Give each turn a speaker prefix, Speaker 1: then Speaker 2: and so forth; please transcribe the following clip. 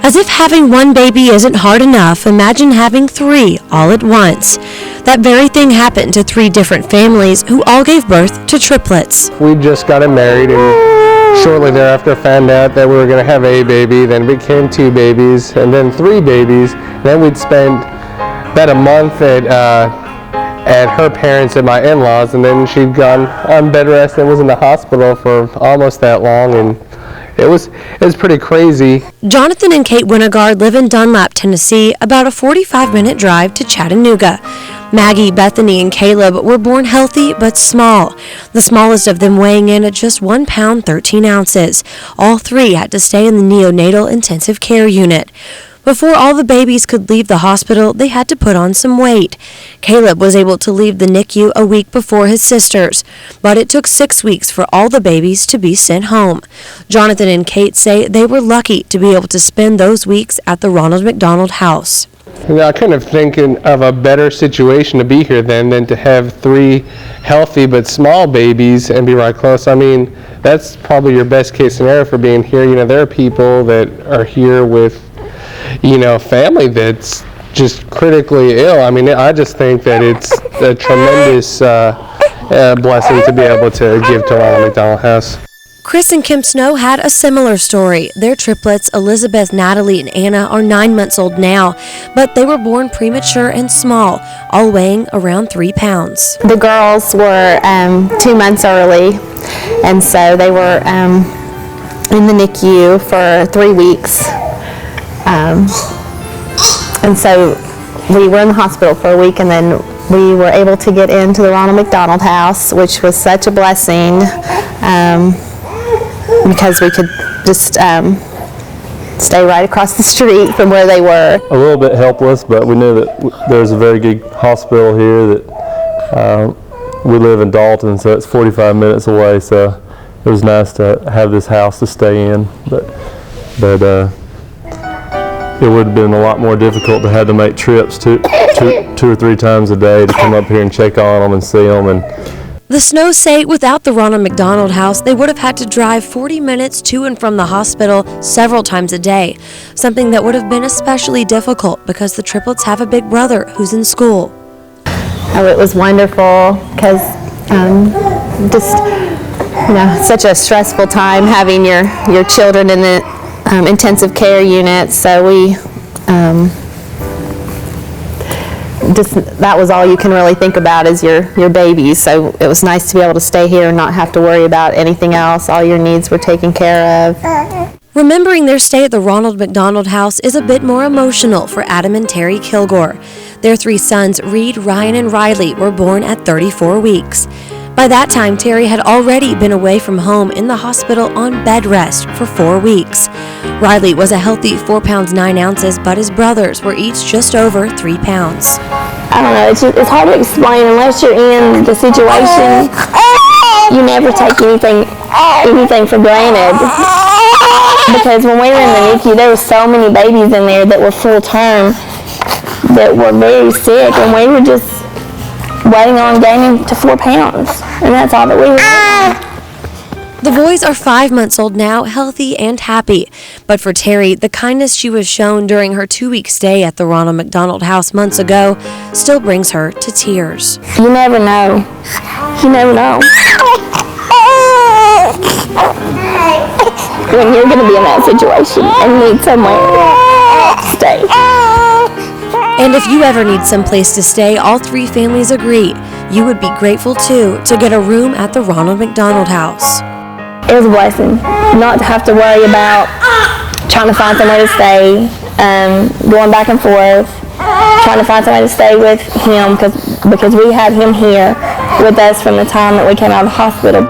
Speaker 1: As if having one baby isn't hard enough, imagine having 3 all at once. That very thing happened to 3 different families who all gave birth to triplets.
Speaker 2: We just got married and shortly thereafter found out that we were going to have a baby, then it became 2 babies, and then 3 babies. Then we'd spend about a month at her parents and my in-laws, and then she'd gone on bed rest and was in the hospital for almost that long, and it was pretty crazy.
Speaker 1: Jonathan and Kate Winogard live in Dunlap, Tennessee, about a 45-minute drive to Chattanooga. Maggie, Bethany, and Caleb were born healthy but small, the smallest of them weighing in at just 1 pound 13 ounces. All 3 had to stay in the neonatal intensive care unit. Before all the babies could leave the hospital, they had to put on some weight. Caleb was able to leave the NICU a week before his sisters, but it took 6 weeks for all the babies to be sent home. Jonathan and Kate say they were lucky to be able to spend those weeks at the Ronald McDonald House.
Speaker 2: I kind of thinking of a better situation to be here than to have 3 healthy but small babies and be right close. I mean, that's probably your best case scenario for being here. You know, there are people that are here with, you know, family that's just critically ill. I mean, I just think that it's a tremendous blessing to be able to give to Ronald McDonald House.
Speaker 1: Chris and Kim Snow had a similar story. Their triplets, Elizabeth, Natalie, and Anna, are 9 months old now, but they were born premature and small, all weighing around 3 pounds.
Speaker 3: The girls were 2 months early, and so they were in the NICU for 3 weeks. And so we were in the hospital for a week, and then we were able to get into the Ronald McDonald House, which was such a blessing because we could just stay right across the street from where they were.
Speaker 4: A little bit helpless, but we knew that there's a very good hospital here. That we live in Dalton, so it's 45 minutes away, so it was nice to have this house to stay in. But it would have been a lot more difficult to have to make trips two or 3 times a day to come up here and check on them and see them.
Speaker 1: The Snows say without the Ronald McDonald House, they would have had to drive 40 minutes to and from the hospital several times a day, something that would have been especially difficult because the triplets have a big brother who's in school.
Speaker 3: Oh, it was wonderful because just, you know, such a stressful time having your children in the intensive care unit, so we that was all you can really think about is your babies. So it was nice to be able to stay here and not have to worry about anything else. All your needs were taken care of.
Speaker 1: Remembering their stay at the Ronald McDonald House is a bit more emotional for Adam and Terry Kilgore. Their 3 sons, Reed, Ryan, and Riley, were born at 34 weeks. By that time, Terry had already been away from home in the hospital on bed rest for 4 weeks. Riley was a healthy 4 pounds 9 ounces, but his brothers were each just over 3 pounds.
Speaker 5: I don't know, it's hard to explain unless you're in the situation. You never take anything for granted. Because when we were in the NICU, there were so many babies in there that were full term that were very sick, and we were just waiting on gaining to 4 pounds, and that's all that we were.
Speaker 1: The boys are 5 months old now, healthy and happy. But for Terry, the kindness she was shown during her 2-week stay at the Ronald McDonald House months ago still brings her to tears.
Speaker 5: You never know. You never know when you're going to be in that situation and need somewhere to stay.
Speaker 1: And if you ever need someplace to stay, all 3 families agree. You would be grateful, too, to get a room at the Ronald McDonald House.
Speaker 5: It was a blessing not to have to worry about trying to find somewhere to stay, going back and forth, trying to find somewhere to stay with him because we had him here with us from the time that we came out of the hospital.